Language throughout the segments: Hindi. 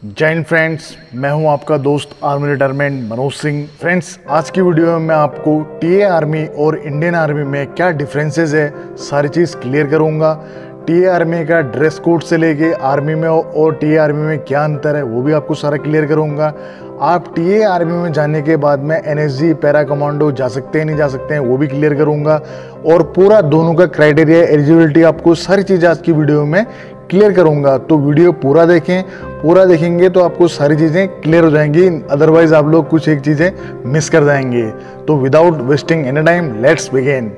जय हिंद फ्रेंड्स, मैं हूं आपका दोस्त army retirement Manoj Singh. Friends, आज की वीडियो में मैं आपको टीए आर्मी और इंडियन आर्मी में क्या डिफरेंसेस है सारी चीज़ क्लियर करूंगा। टीए आर्मी का ड्रेस कोड से लेके आर्मी में और टीए आर्मी में क्या अंतर है वो भी आपको सारा क्लियर करूंगा। आप टीए आर्मी में जाने के बाद में एनएसजी पैरा कमांडो जा सकते हैं नहीं जा सकते हैं वो भी क्लियर करूंगा, और पूरा दोनों का क्राइटेरिया एलिजिबिलिटी आपको सारी चीज़ आज की वीडियो में क्लियर करूंगा। तो वीडियो पूरा देखें, पूरा देखेंगे तो आपको सारी चीज़ें क्लियर हो जाएंगी, अदरवाइज आप लोग कुछ एक चीज़ें मिस कर जाएंगे। तो without wasting any time let's begin.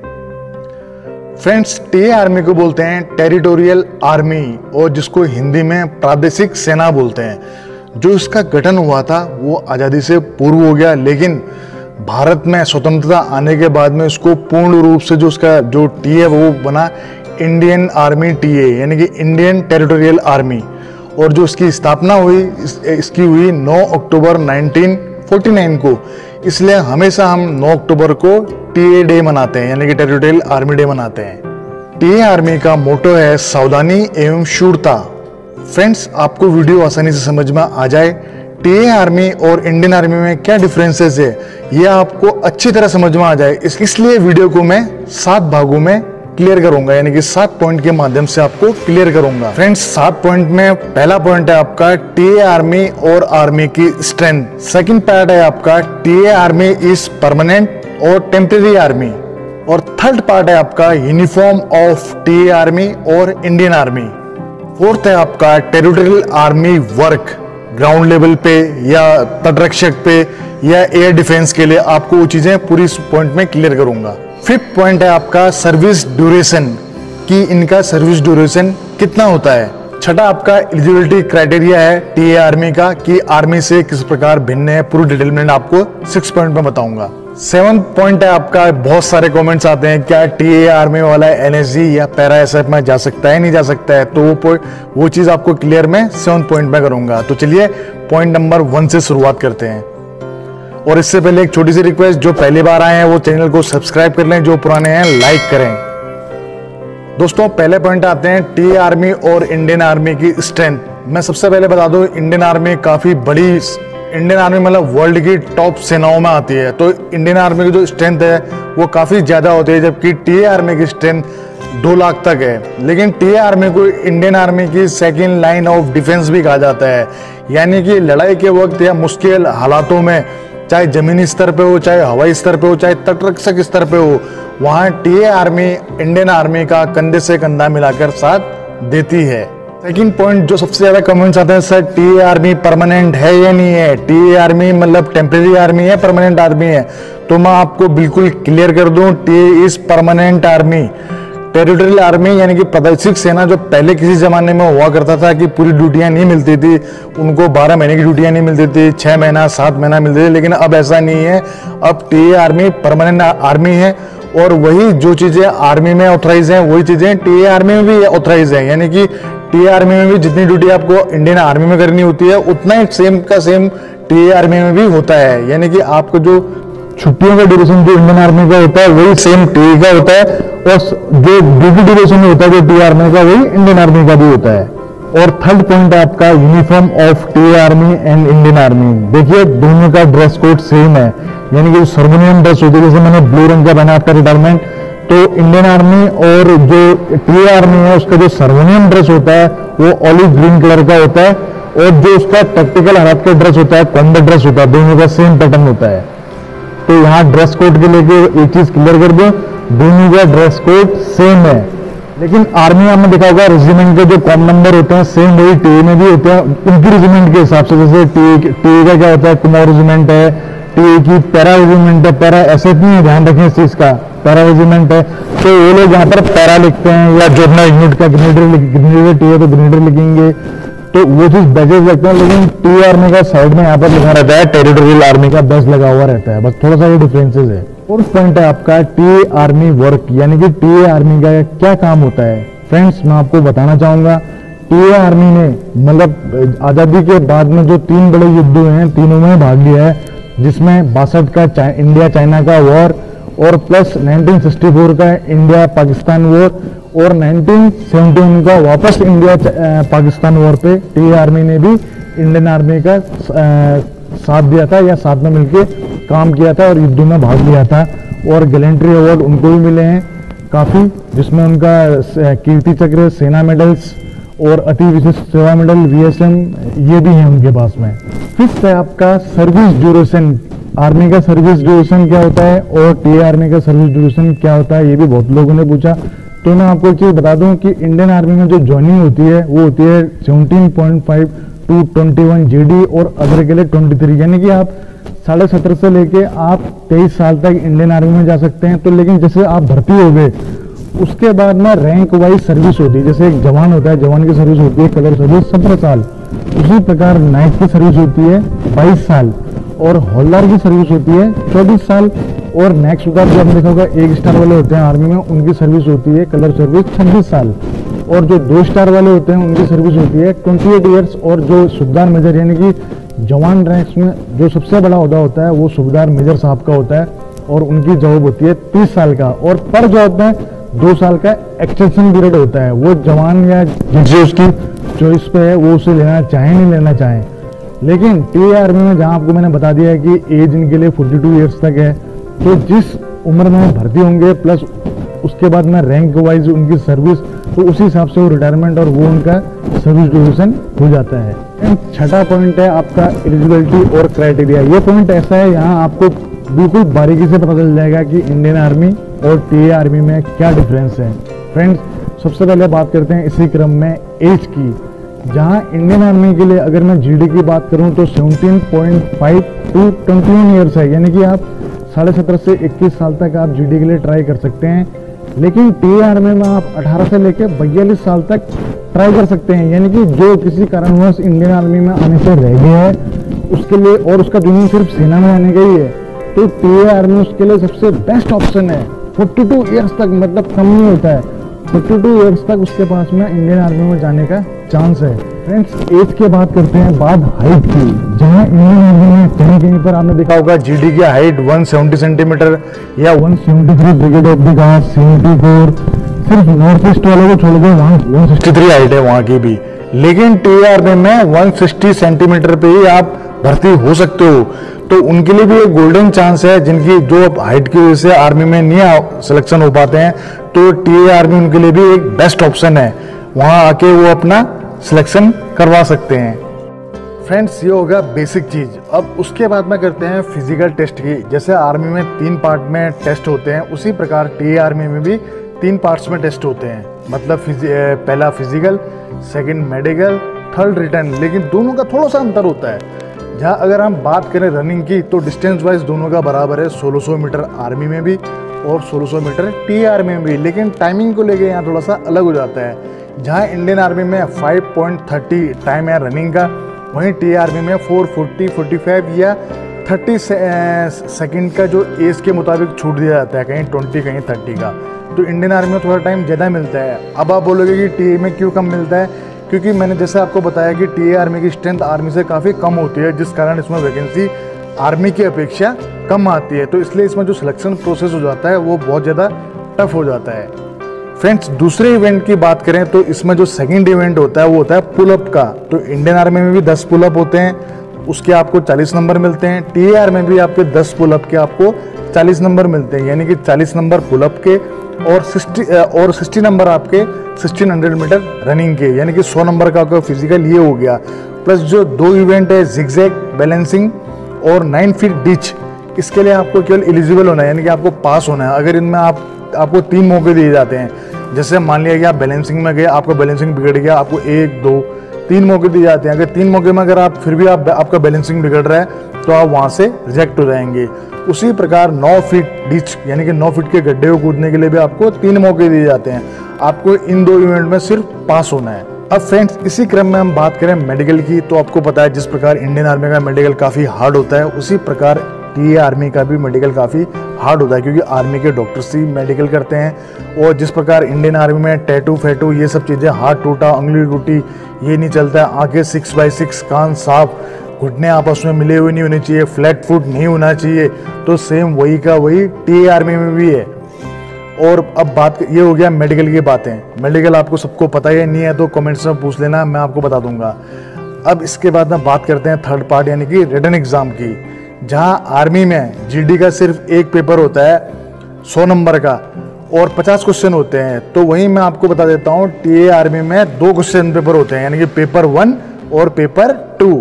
Friends, TA army को बोलते हैं टेरिटोरियल आर्मी, और जिसको हिंदी में प्रादेशिक सेना बोलते हैं। जो इसका गठन हुआ था वो आज़ादी से पूर्व हो गया, लेकिन भारत में स्वतंत्रता आने के बाद में इसको पूर्ण रूप से जो उसका जो टीए वो बना इंडियन आर्मी टीए, यानी कि इंडियन टेरिटोरियल आर्मी। और जो इसकी स्थापना हुई इसकी हुई 9 अक्टूबर 1949 को, इसलिए हमेशा हम 9 अक्टूबर को टीए डे मनाते हैं, यानी कि टेरिटोरियल आर्मी डे मनाते हैं। टीए आर्मी का मोटो है सावधानी एवं शूरता। फ्रेंड्स, आपको वीडियो आसानी से समझ में आ जाए टीए आर्मी और इंडियन आर्मी में क्या डिफरेंसेस है, ये आपको अच्छी तरह समझ में आ जाए, इसलिए वीडियो को मैं 7 भागों में क्लियर करूंगा, यानी कि 7 पॉइंट के माध्यम से आपको क्लियर करूंगा। फ्रेंड्स, 7 पॉइंट में पहला पॉइंट है आपका टीए आर्मी और आर्मी की स्ट्रेंथ। सेकंड पार्ट है आपका टीए आर्मी इज परमानेंट और टेम्परेरी आर्मी। और थर्ड पार्ट है आपका यूनिफॉर्म ऑफ टीए आर्मी और इंडियन आर्मी। फोर्थ है आपका territorial army work, ground level पे या तटरक्षक पे या एयर डिफेंस के लिए आपको वो चीजें पूरी पॉइंट में क्लियर करूंगा। फिफ्थ पॉइंट है आपका सर्विस ड्यूरेशन, कि इनका सर्विस ड्यूरेशन कितना होता है। छठा आपका एलिजिबिलिटी क्राइटेरिया है टीए आर्मी का, कि आर्मी से किस प्रकार भिन्न है, पूरी डिटेलमेंट आपको 6 पॉइंट में बताऊंगा। 7th पॉइंट है आपका, बहुत सारे कमेंट्स आते हैं क्या टीए आर्मी वाला एनएसजी या पैरा एसएफ में जा सकता है नहीं जा सकता है, तो वो चीज आपको क्लियर मैं 7th पॉइंट में करूंगा। तो चलिए पॉइंट नंबर 1 से शुरुआत करते हैं। और इससे पहले एक छोटी सी रिक्वेस्ट, जो पहली बार आए हैं वो चैनल को सब्सक्राइब कर लें, जो पुराने हैं लाइक करें। दोस्तों, पहले पॉइंट आते हैं टीए आर्मी और इंडियन आर्मी की स्ट्रेंथ। मैं सबसे पहले बता दूं, इंडियन आर्मी काफी बड़ी, इंडियन आर्मी मतलब वर्ल्ड की टॉप सेनाओं में आती है, तो इंडियन आर्मी की जो स्ट्रेंथ है वो काफी ज्यादा होती है, जबकि टीए आर्मी की स्ट्रेंथ 2 लाख तक है। लेकिन टीए आर्मी को इंडियन आर्मी की सेकेंड लाइन ऑफ डिफेंस भी कहा जाता है, यानी कि लड़ाई के वक्त या मुश्किल हालातों में, चाहे जमीनी स्तर पे हो, चाहे हवाई स्तर पे हो, चाहे तटरक्षक स्तर पे हो, वहां टीए आर्मी इंडियन आर्मी का कंधे से कंधा मिलाकर साथ देती है। सेकंड पॉइंट जो सबसे ज्यादा कमेंट्स आते हैं, सर टीए आर्मी परमानेंट है या नहीं है, टीए आर्मी मतलब टेम्परेरी आर्मी है परमानेंट आर्मी है, तो मैं आपको बिल्कुल क्लियर कर दूं, TA is permanent army. Territorial army यानी कि प्रादेशिक सेना, जो पहले किसी जमाने में हुआ करता था कि पूरी ड्यूटियां नहीं मिलती थी, उनको 12 महीने की ड्यूटियां नहीं मिलती थी, 6 महीना 7 महीना मिलती थी, लेकिन अब ऐसा नहीं है। अब टीए आर्मी परमानेंट आर्मी है, और वही जो चीजें आर्मी में ऑथराइज हैं वही चीजें टीए आर्मी में भी ऑथराइज है, यानी कि टीए आर्मी में भी जितनी ड्यूटी आपको इंडियन आर्मी में करनी होती है उतना ही सेम का सेम टीए आर्मी में भी होता है, यानी कि आपको जो छुट्टियों का ड्यूरेशन जो इंडियन आर्मी का होता है वही सेम टीए का होता है, और जो ड्यूटी ड्यूरेशन होता है जो टीए आर्मी का वही इंडियन आर्मी का भी होता है। और थर्ड पॉइंट है आपका uniform of TA army and Indian army. देखिए, दोनों का ड्रेस कोड सेम है, यानी कि सर्मोनियम ड्रेस होती है, जैसे मैंने ब्लू रंग का पहना आपका रिटायरमेंट, तो इंडियन आर्मी और जो टीए आर्मी है उसका जो सर्मोनियम ड्रेस होता है वो ऑलिव ग्रीन कलर का होता है, और जो उसका टैक्टिकल हालत का ड्रेस होता है कॉम्बैट ड्रेस होता है, दोनों का सेम पैटर्न होता है। तो यहाँ ड्रेस कोड के लेके एक चीज क्लियर कर दो, दोनों का ड्रेस कोड सेम है। लेकिन आर्मी में देखा होगा रेजिमेंट के जो कॉम नंबर होते हैं सेम वही टीए में भी होते हैं, उनकी रेजिमेंट के हिसाब से। जैसे टीए का क्या होता है, कुमार रेजिमेंट है, टीए की पैरा रेजिमेंट है, पैरा एसएफ नहीं है, ध्यान रखें इस चीज का, पैरा रेजिमेंट है, तो वो लोग यहाँ पर पैरा लिखते हैं, या जो अपना यूनिट का ग्रेनेडियर टीए तो ग्रेनेडियर लिखेंगे, तो वो चीज बैजेस लगते हैं। लेकिन टीए आर्मी का साइड में यहाँ पर लिखा रहता है टेरिटोरियल आर्मी का बैज लगा हुआ रहता है, बस थोड़ा सा ये डिफरेंसेस है। फोर्थ पॉइंट है आपका टीए आर्मी वर्क, यानी कि टीए आर्मी का क्या काम होता है। फ्रेंड्स, मैं आपको बताना चाहूंगा, टीए आर्मी ने मतलब आजादी के बाद में जो 3 बड़े युद्ध हुए हैं तीनों में भाग लिया है, जिसमें 62 का इंडिया चाइना का वॉर, और प्लस 1964 का इंडिया पाकिस्तान वॉर, और 1971 का वापस इंडिया पाकिस्तान वॉर पे टीए आर्मी ने भी इंडियन आर्मी का साथ दिया था या साथ में मिलके काम किया था और युद्धों में भाग लिया था। और गैलेंट्री अवार्ड उनको भी मिले हैं काफ़ी, जिसमें उनका कीर्ति चक्र, सेना मेडल्स और अति विशिष्ट सेवा मेडल VSM ये भी है उनके पास में। फिफ्थ है आपका सर्विस ड्यूरेशन। आर्मी का सर्विस ड्यूरेशन क्या होता है और टीए आर्मी का सर्विस ड्यूरेशन क्या होता है, ये भी बहुत लोगों ने पूछा। तो मैं आपको एक चीज़ बता दूं कि इंडियन आर्मी में जो ज्वाइनिंग होती है वो होती है 17.5 to 21 GD और अदर के लिए 23, यानी कि आप 17.5 से लेके आप 23 साल तक इंडियन आर्मी में जा सकते हैं। तो लेकिन जैसे आप भर्ती हो गए उसके बाद में रैंक वाइज सर्विस होती है। जैसे एक जवान होता है, जवान की सर्विस होती है कलर सर्विस 17 साल, उसी प्रकार नाइट की सर्विस होती है 22 साल और हौलदार की सर्विस होती है 24 साल और नेक्स्ट सुधार जो आपने देखा होगा 1 स्टार वाले होते हैं आर्मी में, उनकी सर्विस होती है कलर सर्विस 26 साल और जो 2 स्टार वाले होते हैं उनकी सर्विस होती है 28 ईयर्स और जो सूबेदार मेजर यानी कि जवान रैंक्स में जो सबसे बड़ा ओहदा होता है वो सूबेदार मेजर साहब का होता है और उनकी जॉब होती है 30 साल का और पर जॉब में 2 साल का एक्सटेंशन पीरियड होता है। वो जवान या जिससे उसकी चॉइस पे है वो उसे लेना चाहे नहीं लेना चाहे। लेकिन टीए आर्मी में जहां आपको मैंने बता दिया है कि एज इनके लिए 42 ईयर्स तक है, तो जिस उम्र में भर्ती होंगे प्लस उसके बाद में रैंक वाइज उनकी सर्विस, तो उसी हिसाब से वो रिटायरमेंट और वो उनका सर्विस ड्यूरेशन हो जाता है। एंड छठा पॉइंट है आपका एलिजिबिलिटी और क्राइटेरिया। ये पॉइंट ऐसा है यहाँ आपको बिल्कुल बारीकी से पता चल जाएगा कि इंडियन आर्मी और टीए आर्मी में क्या डिफरेंस है। फ्रेंड्स, सबसे पहले बात करते हैं इसी क्रम में एज की। जहां इंडियन आर्मी के लिए अगर मैं जीडी की बात करूं तो 17.5 to 21 ईयर्स है, यानी कि आप 17.5 से 21 साल तक आप जीडी के लिए ट्राई कर सकते हैं। लेकिन टीए आर्मी में आप 18 से लेकर 42 साल तक ट्राई कर सकते हैं, यानी कि जो किसी कारणवश इंडियन आर्मी में आने से रह गया है उसके लिए और उसका जुनून सिर्फ सेना में आने का ही है, तो टीए आर्मी उसके लिए सबसे बेस्ट ऑप्शन है। 42 ईयर्स तक, मतलब कम नहीं होता है, 42 ईयर्स तक उसके पास में इंडियन आर्मी में जाने का चांस है। फ्रेंड्स, एज की बात करते हैं बाद हाइट की। जहां इंडियन आर्मी में कहीं कहीं पर आपने देखा होगा जीडी की हाइट 170 सेंटीमीटर या 173 ब्रिगेड ऑफ द गार्ड 74, सिर्फ नॉर्थ ईस्ट वाले को छोड़ दो वहाँ 163 हाइट है वहाँ की भी। लेकिन टीए आर्मी में 160 सेंटीमीटर पे ही आप भर्ती हो सकते हो, तो उनके लिए भी एक गोल्डन चांस है। जिनकी जो हाइट की वजह से आर्मी में नहीं सिलेक्शन हो पाते हैं, तो टीए आर्मी उनके लिए भी एक बेस्ट ऑप्शन है, वहां आके वो अपना सिलेक्शन करवा सकते हैं। फ्रेंड्स, ये होगा बेसिक चीज। अब उसके बाद में करते हैं फिजिकल टेस्ट की। जैसे आर्मी में 3 पार्ट में टेस्ट होते हैं, उसी प्रकार टीए आर्मी में भी 3 पार्ट्स में टेस्ट होते हैं। मतलब पहला physical, second medical, third written. लेकिन दोनों का थोड़ा सा अंतर होता है। जहाँ अगर हम बात करें रनिंग की तो डिस्टेंस वाइज दोनों का बराबर है, 1600 मीटर आर्मी में भी और 1600 मीटर टीए आर्मी में भी। लेकिन टाइमिंग को लेके यहाँ थोड़ा सा अलग हो जाता है। जहाँ इंडियन आर्मी में 5.30 टाइम है रनिंग का, वहीं टीए आर्मी में 440, 45 या 30 सेकंड का जो एज के मुताबिक छूट दिया जाता है, कहीं 20 कहीं 30 का। तो इंडियन आर्मी में थोड़ा टाइम ज़्यादा मिलता है। अब आप बोलोगे कि टीए में क्यों कम मिलता है? क्योंकि मैंने जैसे आपको बताया कि टीए आर्मी की स्ट्रेंथ आर्मी से काफ़ी कम होती है, जिस कारण इसमें वैकेंसी आर्मी की अपेक्षा कम आती है। तो इसलिए इसमें जो सिलेक्शन प्रोसेस हो जाता है वो बहुत ज़्यादा टफ हो जाता है। फ्रेंड्स, दूसरे इवेंट की बात करें तो इसमें जो सेकंड इवेंट होता है वो होता है पुलअप का। तो इंडियन आर्मी में भी 10 पुलअप होते हैं, उसके आपको 40 नंबर मिलते हैं। टीए आर्मी में भी आपके 10 पुलअप के आपको 40 नंबर मिलते हैं, यानी कि 40 नंबर पुलअप के और 60 नंबर आपके 1600 मीटर रनिंग के, यानी कि 100 नंबर का आपका फिजिकल ये हो गया। प्लस जो 2 इवेंट है जिगजैग, बैलेंसिंग और 9 फीट डिच, इसके लिए आपको केवल एलिजिबल होना है, यानी कि आपको पास होना है। अगर इनमें आपको 3 मौके दिए जाते हैं, जैसे मान लिया कि आप बैलेंसिंग में गए, आपका बैलेंसिंग बिगड़ गया, आपको 1, 2, 3 मौके दिए जाते हैं। अगर 3 मौके में अगर आप फिर भी आपका बैलेंसिंग बिगड़ रहा है तो आप वहाँ से रिजेक्ट हो जाएंगे। उसी प्रकार 9 फीट डिच, यानी कि 9 फीट के गड्ढे को कूदने के लिए भी आपको 3 मौके दिए जाते हैं। आपको इन 2 इवेंट में सिर्फ पास होना है। अब फ्रेंड्स, इसी क्रम में हम बात करें मेडिकल की, तो आपको पता है जिस प्रकार इंडियन आर्मी का मेडिकल काफ़ी हार्ड होता है, उसी प्रकार टीए आर्मी का भी मेडिकल काफ़ी हार्ड होता है, क्योंकि आर्मी के डॉक्टर्स ही मेडिकल करते हैं। और जिस प्रकार इंडियन आर्मी में टैटू फैटू ये सब चीज़ें, हाथ टूटा, उंगली टूटी, ये नहीं चलता है। आंखें 6x6, कान साफ, घुटने आपस में मिले हुए नहीं होने चाहिए, फ्लैट फुट नहीं होना चाहिए। तो सेम वही का वही टीए आर्मी में भी है। और अब बात ये हो गया मेडिकल की बातें। मेडिकल आपको सबको पता ही नहीं है तो कमेंट्स में पूछ लेना, मैं आपको बता दूंगा। अब इसके बाद में बात करते हैं थर्ड पार्ट यानी कि रिटन एग्जाम की, जहां आर्मी में जीडी का सिर्फ एक पेपर होता है 100 नंबर का और 50 क्वेश्चन होते हैं। तो वहीं मैं आपको बता देता हूं टीए आर्मी में 2 क्वेश्चन पेपर होते हैं यानी कि पेपर 1 और पेपर 2।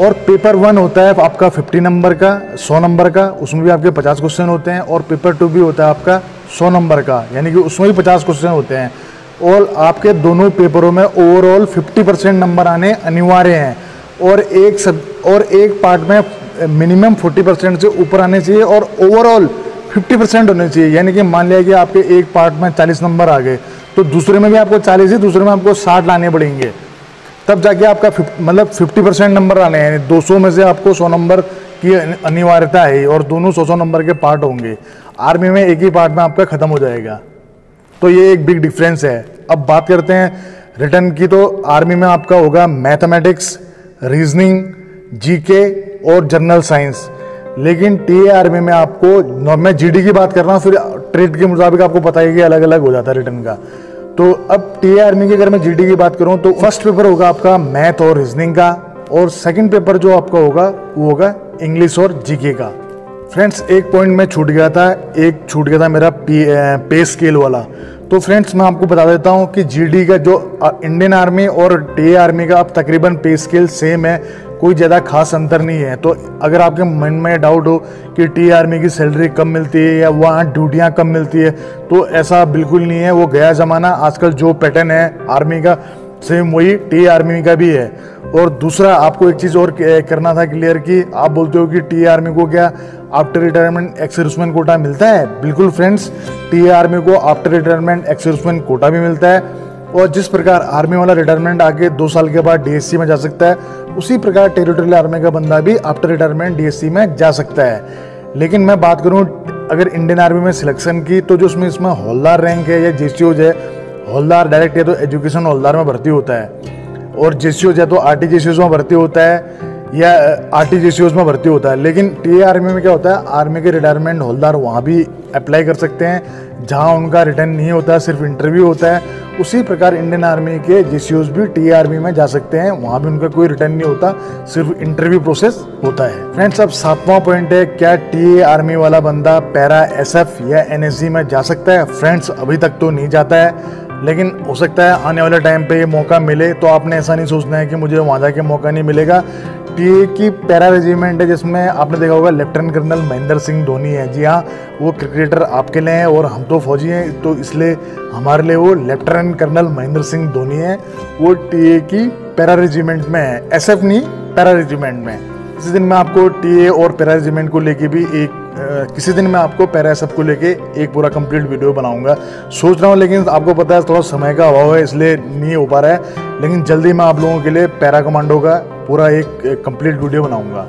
और पेपर 1 होता है आपका 50 नंबर का 100 नंबर का, उसमें भी आपके 50 क्वेश्चन होते हैं। और पेपर 2 भी होता है आपका 100 नंबर का यानी कि उसमें भी 50 क्वेश्चन होते हैं। और आपके दोनों पेपरों में ओवरऑल 50% नंबर आने अनिवार्य हैं और एक पार्ट में मिनिमम 40% से ऊपर आने चाहिए और ओवरऑल 50% होने चाहिए। यानी कि मान लिया कि आपके एक पार्ट में 40 नंबर आ गए तो दूसरे में भी आपको 40 ही, दूसरे में आपको 60 लाने पड़ेंगे, तब जाके आपका 50% नंबर आने हैं। 200 में से आपको 100 नंबर की अनिवार्यता है और दोनों 100 नंबर के पार्ट होंगे। आर्मी में एक ही पार्ट में आपका खत्म हो जाएगा, तो ये एक बिग डिफरेंस है। अब बात करते हैं रिटन की, तो आर्मी में आपका होगा मैथमेटिक्स, रीजनिंग, जीके और जनरल साइंस। लेकिन टीए आर्मी में आपको, मैं जीडी की बात कर रहा हूँ, फिर ट्रेड के मुताबिक आपको पता है कि अलग अलग हो जाता है रिटन का। तो अब टीए आर्मी की अगर मैं जीडी की बात करूँ तो फर्स्ट पेपर होगा आपका मैथ और रीजनिंग का और सेकंड पेपर जो आपका होगा वो होगा इंग्लिश और जीके का। फ्रेंड्स एक पॉइंट में छूट गया था मेरा पे स्केल वाला। तो फ्रेंड्स मैं आपको बता देता हूं कि जीडी का जो इंडियन आर्मी और टीए आर्मी का अब तकरीबन पे स्केल सेम है, कोई ज़्यादा खास अंतर नहीं है। तो अगर आपके मन में डाउट हो कि टीए आर्मी की सैलरी कम मिलती है या वहाँ ड्यूटियाँ कम मिलती है, तो ऐसा बिल्कुल नहीं है। वो गया ज़माना, आजकल जो पैटर्न है आर्मी का सेम वही टीए आर्मी का भी है। और दूसरा आपको एक चीज़ और करना था क्लियर कि आप बोलते हो कि टीए आर्मी को क्या after retirement ex serviceman quota मिलता है। बिल्कुल फ्रेंड्स, टीए आर्मी को after retirement ex serviceman quota भी मिलता है और जिस प्रकार आर्मी वाला रिटायरमेंट आके 2 साल के बाद डीएससी में जा सकता है, उसी प्रकार टेरिटोरियल आर्मी का बंदा भी आफ्टर रिटायरमेंट डीएससी में जा सकता है। लेकिन मैं बात करूं अगर इंडियन आर्मी में सिलेक्शन की, तो जो इसमें हौलदार रैंक है या जेसीओज है, हौलदार डायरेक्ट है तो एजुकेशन हौलदार में भर्ती होता है और जेसीओज है तो आरटी जेसीओज में भर्ती होता है या आरटी जेसीओज में भर्ती होता है। लेकिन टीए आर्मी में क्या होता है, आर्मी के रिटायरमेंट हौलदार वहाँ भी अप्लाई कर सकते हैं जहाँ उनका रिटर्न नहीं होता है, सिर्फ इंटरव्यू होता है। उसी प्रकार इंडियन आर्मी के जेसीओज भी टीए आर्मी में जा सकते हैं, वहाँ भी उनका कोई रिटर्न नहीं होता, सिर्फ इंटरव्यू प्रोसेस होता है। फ्रेंड्स अब 7वां पॉइंट है, क्या टीए आर्मी वाला बंदा पैरा एसएफ या एनएसजी में जा सकता है। फ्रेंड्स अभी तक तो नहीं जाता है, लेकिन हो सकता है आने वाले टाइम पे ये मौका मिले। तो आपने ऐसा नहीं सोचना है कि मुझे वहाँ जाके मौका नहीं मिलेगा। टीए की पैरा रेजिमेंट है जिसमें आपने देखा होगा लेफ्टिनेंट कर्नल महेंद्र सिंह धोनी है। जी हाँ, वो क्रिकेटर आपके लिए हैं और हम तो फौजी हैं, तो इसलिए हमारे लिए वो लेफ्टिनेंट कर्नल महेंद्र सिंह धोनी है। वो टीए की पैरा रेजिमेंट में है, एसएफ नहीं, पैरा रेजिमेंट में। किसी दिन मैं आपको टीए और पैरा रेजिमेंट को लेके भी किसी दिन मैं आपको पैरा एसएफ को लेके एक पूरा कंप्लीट वीडियो बनाऊंगा, सोच रहा हूँ। लेकिन आपको पता है थोड़ा समय का अभाव है इसलिए नहीं हो पा रहा है, लेकिन जल्दी मैं आप लोगों के लिए पैरा कमांडो का पूरा एक कंप्लीट वीडियो बनाऊंगा।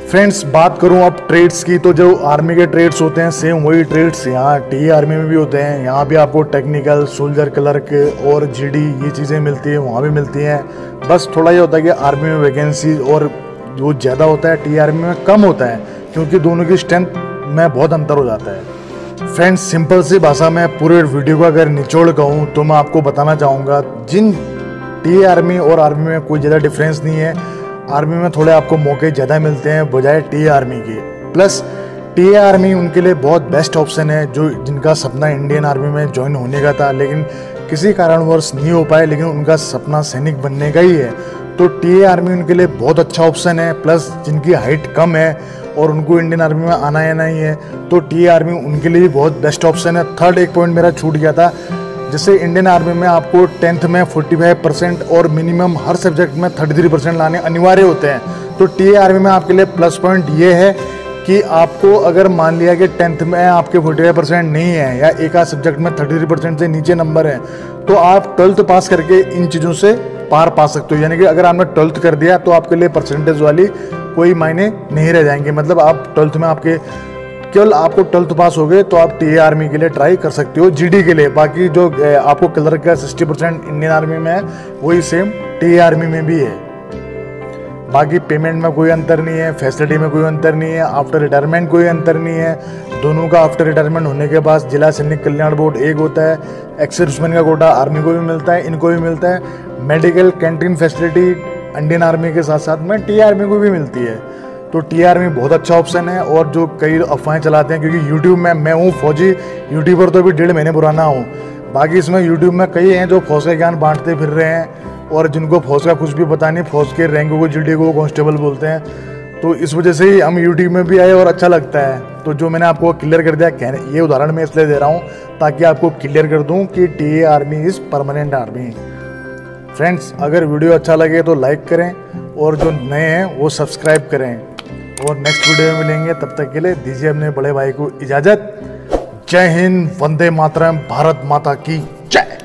फ्रेंड्स बात करूं अब ट्रेड्स की, तो जो आर्मी के ट्रेड्स होते हैं सेम वही ट्रेड्स यहाँ टीए आर्मी में भी होते हैं। यहाँ भी आपको टेक्निकल, सोल्जर क्लर्क और जीडी ये चीज़ें मिलती हैं, वहाँ भी मिलती हैं। बस थोड़ा ये होता है कि आर्मी में वैकेंसी और जो ज़्यादा होता है टीए आर्मी में कम होता है, क्योंकि दोनों की स्ट्रेंथ में बहुत अंतर हो जाता है। फ्रेंड्स सिंपल सी भाषा में पूरे वीडियो का अगर निचोड़ कहूँ तो मैं आपको बताना चाहूँगा, जिन टीए आर्मी और आर्मी में कोई ज़्यादा डिफरेंस नहीं है। आर्मी में थोड़े आपको मौके ज़्यादा मिलते हैं बजाय टीए आर्मी के। प्लस टीए आर्मी उनके लिए बहुत बेस्ट ऑप्शन है, जो जिनका सपना इंडियन आर्मी में ज्वाइन होने का था लेकिन किसी कारणवश नहीं हो पाए, लेकिन उनका सपना सैनिक बनने का ही है। तो टीए आर्मी उनके लिए बहुत अच्छा ऑप्शन है। प्लस जिनकी हाइट कम है और उनको इंडियन आर्मी में आना है नहीं है, तो टीए आर्मी उनके लिए बहुत बेस्ट ऑप्शन है। थर्ड एक पॉइंट मेरा छूट गया था, जैसे इंडियन आर्मी में आपको 10th में 45% और मिनिमम हर सब्जेक्ट में 33% लाने अनिवार्य होते हैं। तो टीए आर्मी में आपके लिए प्लस पॉइंट ये है कि आपको अगर मान लिया कि 10th में आपके 45% नहीं है या एक आध सब्जेक्ट में 33% से नीचे नंबर है, तो आप 12th पास करके इन चीज़ों से पार पा सकते हो। यानी कि अगर आपने 12th कर दिया तो आपके लिए परसेंटेज वाली कोई मायने नहीं रह जाएंगे। मतलब आप 12th में आपके केवल आपको 12th पास हो गए तो आप टीए आर्मी के लिए ट्राई कर सकते हो जीडी के लिए। बाकी जो आपको क्लर्क का 60% इंडियन आर्मी में है वही सेम टीए आर्मी में भी है। बाकी पेमेंट में कोई अंतर नहीं है, फैसिलिटी में कोई अंतर नहीं है, आफ्टर रिटायरमेंट कोई अंतर नहीं है। दोनों का आफ्टर रिटायरमेंट होने के बाद जिला सैनिक कल्याण बोर्ड एक होता है। एक्स सर्विसमैन का कोटा आर्मी को भी मिलता है, इनको भी मिलता है। Medical canteen facility Indian army के साथ साथ में टी आर्मी को भी मिलती है। तो टी आर्मी बहुत अच्छा ऑप्शन है। और जो कई अफवाहें चलाते हैं, क्योंकि यूट्यूब में मैं हूँ फौजी यूट्यूबर, तो अभी 1.5 महीने पुराना हूँ। बाकी इसमें यूट्यूब में कई हैं जो फौज का ज्ञान बांटते फिर रहे हैं और जिनको फौज का कुछ भी पता नहीं, फौज के रैंकों को जीडी को कांस्टेबल बोलते हैं। तो इस वजह से ही हम यूट्यूब में भी आए और अच्छा लगता है। तो जो मैंने आपको क्लियर कर दिया, कहने ये उदाहरण मैं इसलिए दे रहा हूँ ताकि आपको क्लियर कर दूँ कि T army is permanent army. Friends, अगर वीडियो अच्छा लगे तो लाइक करें और जो नए हैं वो सब्सक्राइब करें। और नेक्स्ट वीडियो में मिलेंगे, तब तक के लिए दीजिए अपने बड़े भाई को इजाज़त। जय हिंद, वंदे मातरम, भारत माता की जय।